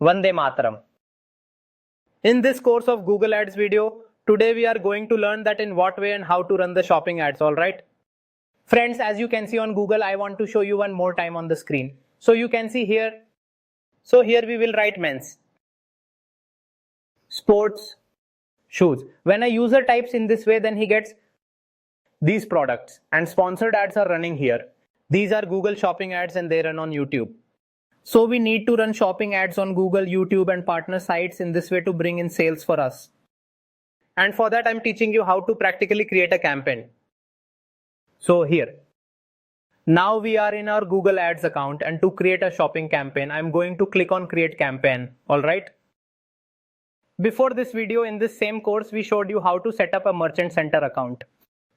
Vande Mataram. In this course of Google Ads video, today we are going to learn that in what way and how to run the shopping ads, alright? Friends, as you can see on Google, I want to show you one more time on the screen. So you can see here, here we will write men's, sports, shoes. When a user types in this way, then he gets these products and sponsored ads are running here. These are Google shopping ads and they run on YouTube. So we need to run shopping ads on Google, YouTube and partner sites in this way to bring in sales for us. And for that I'm teaching you how to practically create a campaign. So here, now we are in our Google Ads account, and to create a shopping campaign, I'm going to click on create campaign, alright? Before this video, in this same course, we showed you how to set up a merchant center account,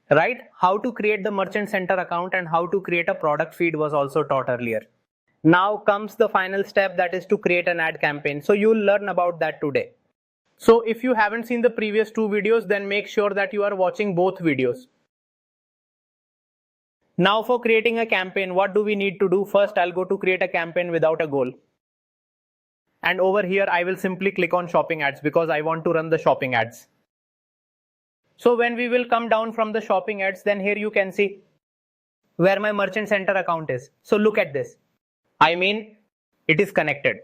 right? How to create the merchant center account and how to create a product feed was also taught earlier. Now comes the final step, that is to create an ad campaign. So you'll learn about that today. So if you haven't seen the previous two videos, then make sure that you are watching both videos. Now for creating a campaign, what do we need to do? First, I'll go to create a campaign without a goal. And over here, I will simply click on shopping ads because I want to run the shopping ads. So when we will come down from the shopping ads, then here you can see where my merchant center account is. So look at this. I mean, it is connected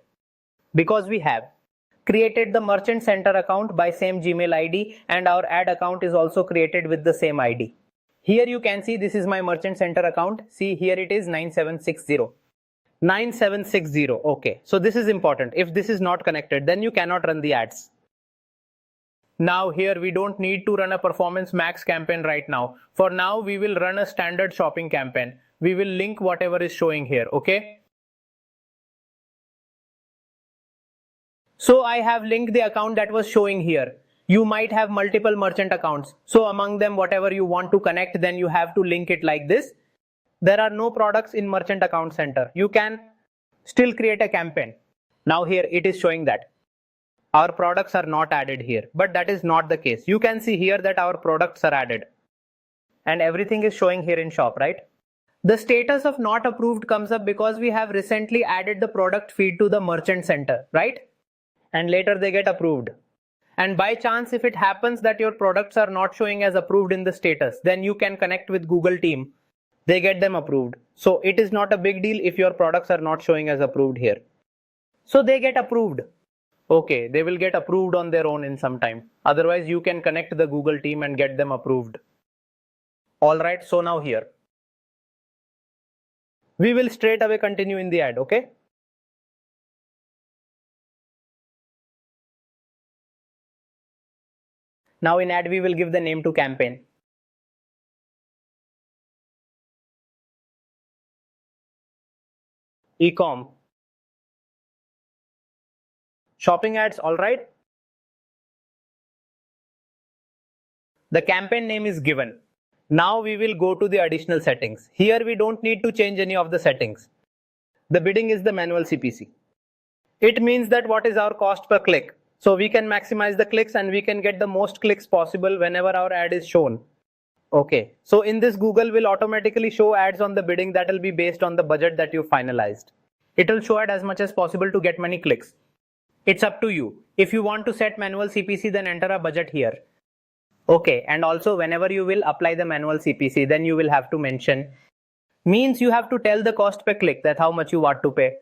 because we have created the merchant center account by same Gmail ID and our ad account is also created with the same ID. Here you can see this is my merchant center account. See, here it is 9760. 9760. Okay. So this is important. If this is not connected, then you cannot run the ads. Now here we don't need to run a performance max campaign right now. For now, we will run a standard shopping campaign. We will link whatever is showing here. Okay. So I have linked the account that was showing here. You might have multiple merchant accounts. So among them, whatever you want to connect, then you have to link it like this. There are no products in merchant account center. You can still create a campaign. Now here it is showing that our products are not added here, but that is not the case. You can see here that our products are added and everything is showing here in shop, right? The status of not approved comes up because we have recently added the product feed to the merchant center, right? And later they get approved. And by chance, if it happens that your products are not showing as approved in the status, then you can connect with Google team. They get them approved. So it is not a big deal if your products are not showing as approved here. So they get approved. Okay, they will get approved on their own in some time. Otherwise, you can connect the Google team and get them approved. Alright, so now here. We will straight away continue in the ad, okay? Now in ad, we will give the name to campaign. Ecom. Shopping ads, alright. The campaign name is given. Now we will go to the additional settings. Here we don't need to change any of the settings. The bidding is the manual CPC. It means that what is our cost per click. So we can maximize the clicks and we can get the most clicks possible whenever our ad is shown. Okay, so in this Google will automatically show ads on the bidding that will be based on the budget that you finalized. It will show ad as much as possible to get many clicks. It's up to you. If you want to set manual CPC, then enter a budget here. Okay, and also whenever you will apply the manual CPC, then you will have to mention. Means you have to tell the cost per click, that how much you want to pay.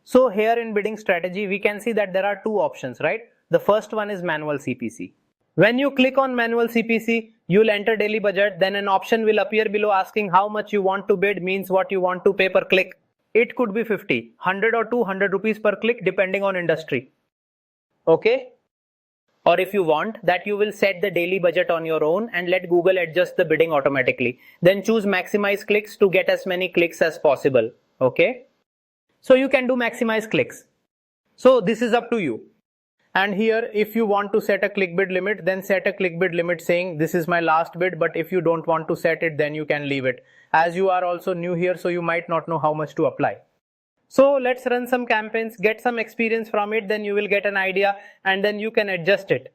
So here in bidding strategy, we can see that there are two options, right? The first one is manual CPC. When you click on manual CPC, you'll enter daily budget. Then an option will appear below asking how much you want to bid, means what you want to pay per click. It could be 50, 100 or 200 rupees per click depending on industry. Okay? Or if you want that, you will set the daily budget on your own and let Google adjust the bidding automatically. Then choose maximize clicks to get as many clicks as possible. Okay? So you can do maximize clicks. So this is up to you. And here, if you want to set a click bid limit, then set a click bid limit saying this is my last bid. But if you don't want to set it, then you can leave it. As you are also new here, so you might not know how much to apply. So let's run some campaigns, get some experience from it, then you will get an idea and then you can adjust it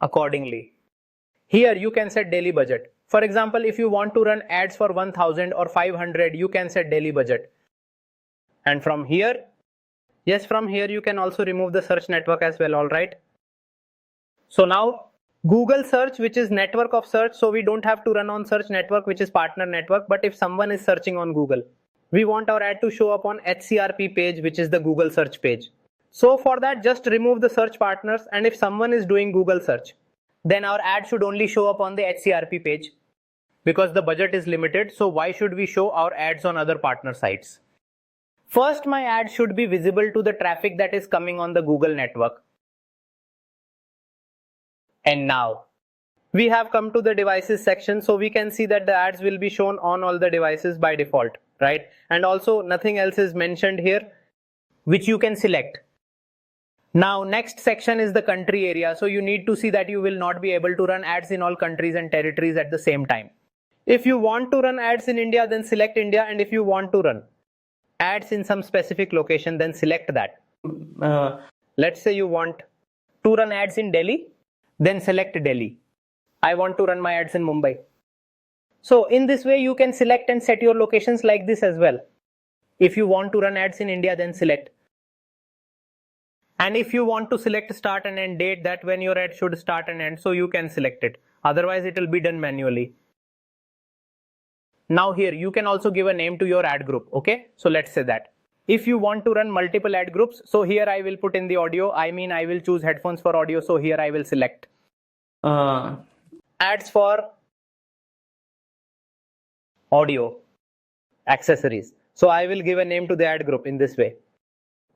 accordingly. Here you can set daily budget. For example, if you want to run ads for 1000 or 500, you can set daily budget. And from here, Yes, from here you can also remove the search network as well, alright. So now Google search, which is network of search, so we don't have to run on search network, which is partner network, but if someone is searching on Google, we want our ad to show up on HCRP page, which is the Google search page. So for that, just remove the search partners, and if someone is doing Google search, then our ad should only show up on the HCRP page because the budget is limited. So why should we show our ads on other partner sites? First, my ad should be visible to the traffic that is coming on the Google network. And now we have come to the devices section, so we can see that the ads will be shown on all the devices by default, right? And also nothing else is mentioned here, which you can select. Now next section is the country area, so you need to see that you will not be able to run ads in all countries and territories at the same time. If you want to run ads in India, then select India, and if you want to run ads in some specific location, then select that. Let's say you want to run ads in Delhi, then select Delhi. I want to run my ads in Mumbai. So in this way you can select and set your locations like this as well. If you want to run ads in India, then select. And if you want to select start and end date, that when your ad should start and end, so you can select it. Otherwise it will be done manually. Now here you can also give a name to your ad group. Okay, so let's say that if you want to run multiple ad groups, so here I will put in the audio. I will choose headphones for audio. So here I will select ads for audio accessories. So I will give a name to the ad group in this way.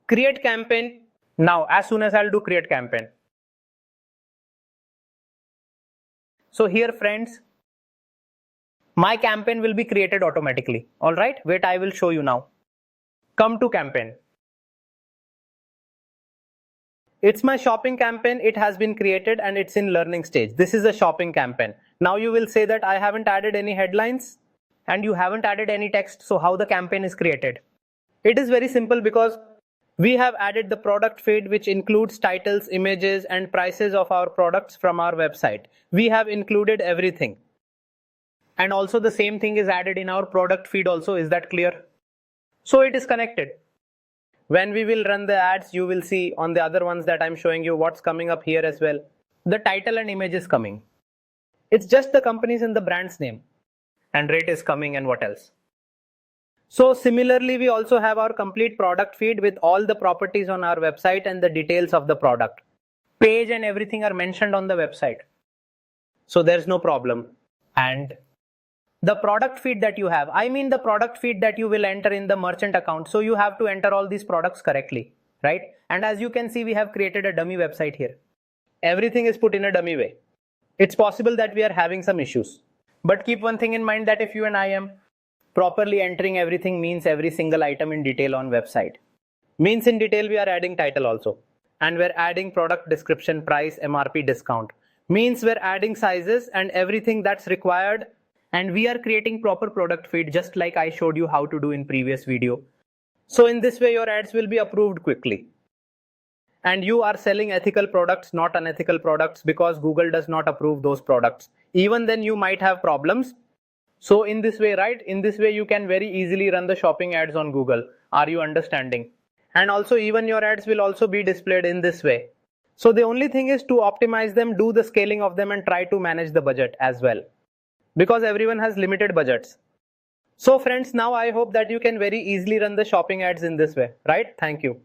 Create campaign. Now as soon as I'll do create campaign. So here friends, my campaign will be created automatically. Alright, wait, I will show you now. Come to campaign. It's my shopping campaign. It has been created and it's in learning stage. This is a shopping campaign. Now you will say that I haven't added any headlines and you haven't added any text. So how the campaign is created? It is very simple because we have added the product feed, which includes titles, images and prices of our products from our website. We have included everything. And also the same thing is added in our product feed also. Is that clear? So it is connected. When we will run the ads, you will see on the other ones that I'm showing you what's coming up here as well. The title and image is coming. It's just the company's and the brand's name. And rate is coming and what else. So similarly, we also have our complete product feed with all the properties on our website and the details of the product. Page and everything are mentioned on the website. So there's no problem. And the product feed that you have, the product feed that you will enter in the merchant account. So you have to enter all these products correctly, right? And as you can see, we have created a dummy website here. Everything is put in a dummy way. It's possible that we are having some issues. But keep one thing in mind, that if you and I am properly entering everything, means every single item in detail on website. Means in detail we are adding title also. And we're adding product description, price, MRP, discount. Means we're adding sizes and everything that's required. And we are creating proper product feed, just like I showed you how to do in previous video. So in this way your ads will be approved quickly. And you are selling ethical products, not unethical products, because Google does not approve those products. Even then you might have problems. So in this way, right? In this way you can very easily run the shopping ads on Google. Are you understanding? And also even your ads will also be displayed in this way. So the only thing is to optimize them, do the scaling of them and try to manage the budget as well. Because everyone has limited budgets. So friends, now I hope that you can very easily run the shopping ads in this way, right? Thank you.